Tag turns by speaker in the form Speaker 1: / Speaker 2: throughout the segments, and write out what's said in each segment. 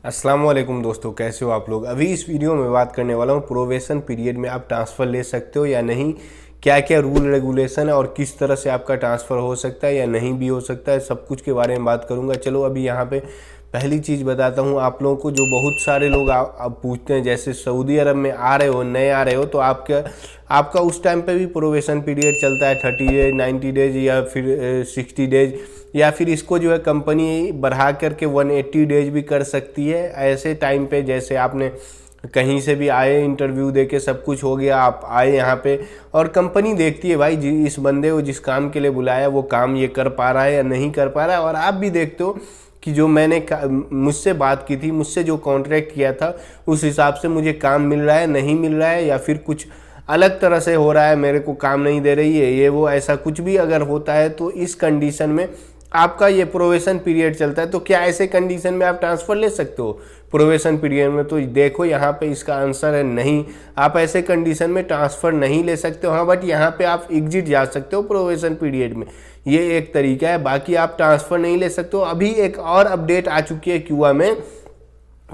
Speaker 1: अस्सलाम वालेकुम दोस्तों, कैसे हो आप लोग। अभी इस वीडियो में बात करने वाला हूँ प्रोबेशन पीरियड में आप ट्रांसफ़र ले सकते हो या नहीं, क्या क्या रूल रेगुलेशन है और किस तरह से आपका ट्रांसफ़र हो सकता है या नहीं भी हो सकता है, सब कुछ के बारे में बात करूँगा। चलो अभी यहाँ पे पहली चीज़ बताता हूँ आप लोगों को, जो बहुत सारे लोग आप पूछते हैं, जैसे सऊदी अरब में आ रहे हो, नए आ रहे हो, तो आपका उस टाइम पे भी प्रोबेशन पीरियड चलता है 30 डेज, 90 डेज या फिर 60 डेज, या फिर इसको जो है कंपनी बढ़ा करके 180 डेज भी कर सकती है। ऐसे टाइम पे जैसे आपने कहीं से भी आए, इंटरव्यू दे के सब कुछ हो गया, आप आए यहाँ पे और कंपनी देखती है भाई इस बंदे को जिस काम के लिए बुलाया वो काम ये कर पा रहा है या नहीं कर पा रहा है। और आप भी देखते हो कि जो मैंने मुझसे बात की थी, मुझसे जो कॉन्ट्रैक्ट किया था, उस हिसाब से मुझे काम मिल रहा है, नहीं मिल रहा है, या फिर कुछ अलग तरह से हो रहा है, मेरे को काम नहीं दे रही है, ये वो ऐसा कुछ भी अगर होता है तो इस कंडीशन में आपका ये प्रोबेशन पीरियड चलता है। तो क्या ऐसे कंडीशन में आप ट्रांसफ़र ले सकते हो प्रोबेशन पीरियड में? तो देखो यहाँ पे इसका आंसर है नहीं, आप ऐसे कंडीशन में ट्रांसफ़र नहीं ले सकते हो। हाँ, बट यहाँ पे आप एग्जिट जा सकते हो प्रोबेशन पीरियड में, ये एक तरीका है, बाकी आप ट्रांसफ़र नहीं ले सकते हो। अभी एक और अपडेट आ चुकी है क्यूआ में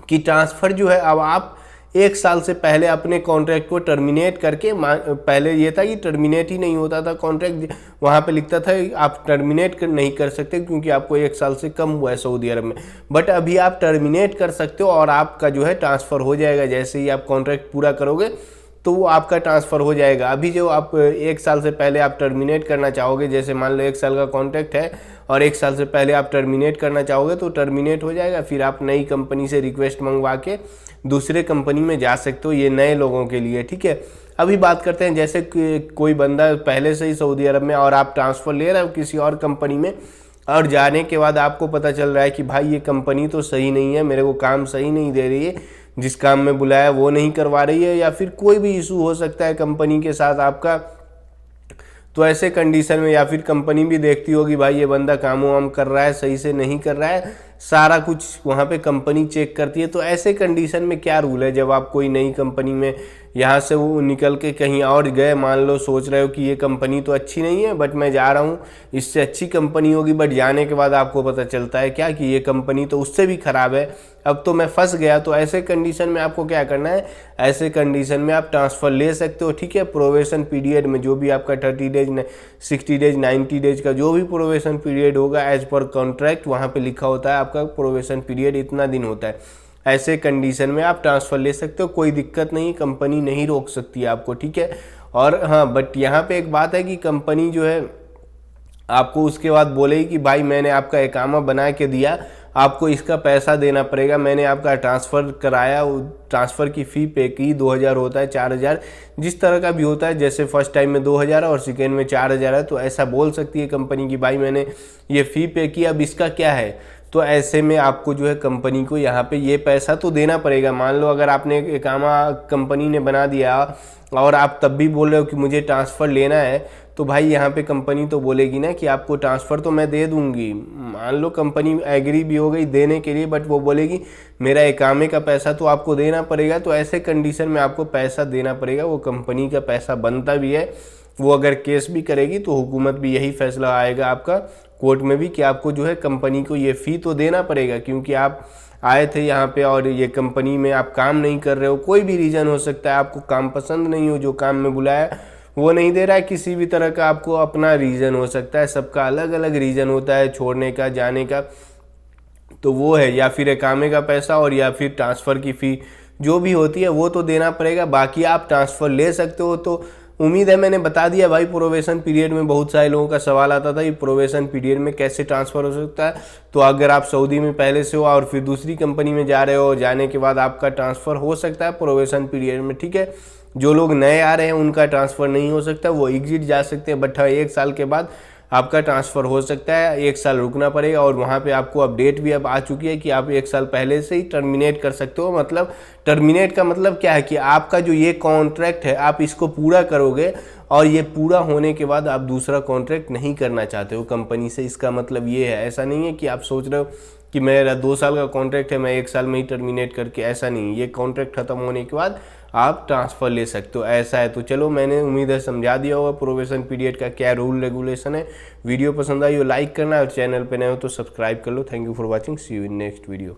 Speaker 1: कि ट्रांसफ़र जो है अब आप 1 साल से पहले अपने कॉन्ट्रैक्ट को टर्मिनेट करके, पहले ये था कि टर्मिनेट ही नहीं होता था कॉन्ट्रैक्ट, वहाँ पे लिखता था आप टर्मिनेट नहीं कर सकते क्योंकि आपको 1 साल से कम हुआ है सऊदी अरब में। बट अभी आप टर्मिनेट कर सकते हो और आपका जो है ट्रांसफ़र हो जाएगा। जैसे ही आप कॉन्ट्रैक्ट पूरा करोगे तो वो आपका ट्रांसफ़र हो जाएगा। अभी जो आप 1 साल से पहले आप टर्मिनेट करना चाहोगे, जैसे मान लो 1 साल का कॉन्ट्रैक्ट है और 1 साल से पहले आप टर्मिनेट करना चाहोगे तो टर्मिनेट हो जाएगा, फिर आप नई कंपनी से रिक्वेस्ट मंगवा के दूसरे कंपनी में जा सकते हो। ये नए लोगों के लिए, ठीक है। अभी बात करते हैं, जैसे कोई बंदा पहले से ही सऊदी अरब में और आप ट्रांसफ़र ले रहे हो किसी और कंपनी में, और जाने के बाद आपको पता चल रहा है कि भाई ये कंपनी तो सही नहीं है, मेरे को काम सही नहीं दे रही है, जिस काम में बुलाया वो नहीं करवा रही है, या फिर कोई भी इशू हो सकता है कंपनी के साथ आपका। तो ऐसे कंडीशन में, या फिर कंपनी भी देखती होगी भाई ये बंदा काम वाम कर रहा है, सही से नहीं कर रहा है, सारा कुछ वहाँ पे कंपनी चेक करती है। तो ऐसे कंडीशन में क्या रूल है, जब आप कोई नई कंपनी में यहाँ से वो निकल के कहीं और गए, मान लो सोच रहे हो कि ये कंपनी तो अच्छी नहीं है बट मैं जा रहा हूँ, इससे अच्छी कंपनी होगी, बट जाने के बाद आपको पता चलता है क्या कि ये कंपनी तो उससे भी ख़राब है, अब तो मैं फंस गया। तो ऐसे कंडीशन में आपको क्या करना है, ऐसे कंडीशन में आप ट्रांसफ़र ले सकते हो, ठीक है। प्रोबेशन पीरियड में जो भी आपका 30 डेज, 60 डेज, 90 डेज का जो भी प्रोबेशन पीरियड होगा, एज पर कॉन्ट्रैक्ट वहाँ पे लिखा होता है आपका प्रोबेशन पीरियड इतना दिन होता है। ऐसे कंडीशन में आप ट्रांसफ़र ले सकते हो, कोई दिक्कत नहीं, कंपनी नहीं रोक सकती है आपको, ठीक है। और हाँ, बट यहाँ पे एक बात है कि कंपनी जो है आपको उसके बाद बोलेगी कि भाई मैंने आपका इकामा बना के दिया, आपको इसका पैसा देना पड़ेगा, मैंने आपका ट्रांसफ़र कराया, ट्रांसफ़र की फ़ी पे की, 2000 होता है, 4000, जिस तरह का भी होता है, जैसे फर्स्ट टाइम में 2000 और सेकेंड में 4000 है, तो ऐसा बोल सकती है कंपनी कि भाई मैंने ये फ़ी पे की, अब इसका क्या है। तो ऐसे में आपको जो है कंपनी को यहाँ पे ये पैसा तो देना पड़ेगा। मान लो अगर आपने इकामा कंपनी ने बना दिया और आप तब भी बोल रहे हो कि मुझे ट्रांसफ़र लेना है, तो भाई यहाँ पे कंपनी तो बोलेगी ना कि आपको ट्रांसफ़र तो मैं दे दूंगी। मान लो कंपनी एग्री भी हो गई देने के लिए, बट वो बोलेगी मेरा इकामे का पैसा तो आपको देना पड़ेगा। तो ऐसे कंडीशन में आपको पैसा देना पड़ेगा, वो कंपनी का पैसा बनता भी है। वो अगर केस भी करेगी तो हुकूमत भी यही फैसला आएगा आपका कोर्ट में भी कि आपको जो है कंपनी को ये फ़ी तो देना पड़ेगा, क्योंकि आप आए थे यहाँ पे और ये कंपनी में आप काम नहीं कर रहे हो। कोई भी रीज़न हो सकता है, आपको काम पसंद नहीं हो, जो काम में बुलाया वो नहीं दे रहा है, किसी भी तरह का आपको अपना रीज़न हो सकता है, सबका अलग अलग रीज़न होता है छोड़ने का, जाने का। तो वो है, या फिर इकामे का पैसा और या फिर ट्रांसफ़र की फ़ी जो भी होती है वो तो देना पड़ेगा, बाकी आप ट्रांसफ़र ले सकते हो। तो उम्मीद है मैंने बता दिया भाई। प्रोबेशन पीरियड में बहुत सारे लोगों का सवाल आता था कि प्रोबेशन पीरियड में कैसे ट्रांसफ़र हो सकता है। तो अगर आप सऊदी में पहले से हो और फिर दूसरी कंपनी में जा रहे हो, जाने के बाद आपका ट्रांसफ़र हो सकता है प्रोबेशन पीरियड में, ठीक है। जो लोग नए आ रहे हैं उनका ट्रांसफ़र नहीं हो सकता, वो एग्जिट जा सकते हैं, बट हाँ 1 साल के बाद आपका ट्रांसफ़र हो सकता है। 1 साल रुकना पड़ेगा और वहाँ पे आपको अपडेट भी अब आ चुकी है कि आप 1 साल पहले से ही टर्मिनेट कर सकते हो। मतलब टर्मिनेट का मतलब क्या है कि आपका जो ये कॉन्ट्रैक्ट है आप इसको पूरा करोगे और ये पूरा होने के बाद आप दूसरा कॉन्ट्रैक्ट नहीं करना चाहते हो कंपनी से। इसका मतलब ये है, ऐसा नहीं है कि आप सोच रहे हो कि मेरा 2 साल का कॉन्ट्रैक्ट है, मैं 1 साल में ही टर्मिनेट करके, ऐसा नहीं। ये कॉन्ट्रैक्ट ख़त्म होने के बाद आप ट्रांसफ़र ले सकते हो, ऐसा है। तो चलो मैंने उम्मीद है समझा दिया होगा प्रोबेशन पीरियड का क्या रूल रेगुलेशन है। वीडियो पसंद आई हो लाइक करना और चैनल पे नए हो तो सब्सक्राइब कर लो। Thank you for watching, see you in next video.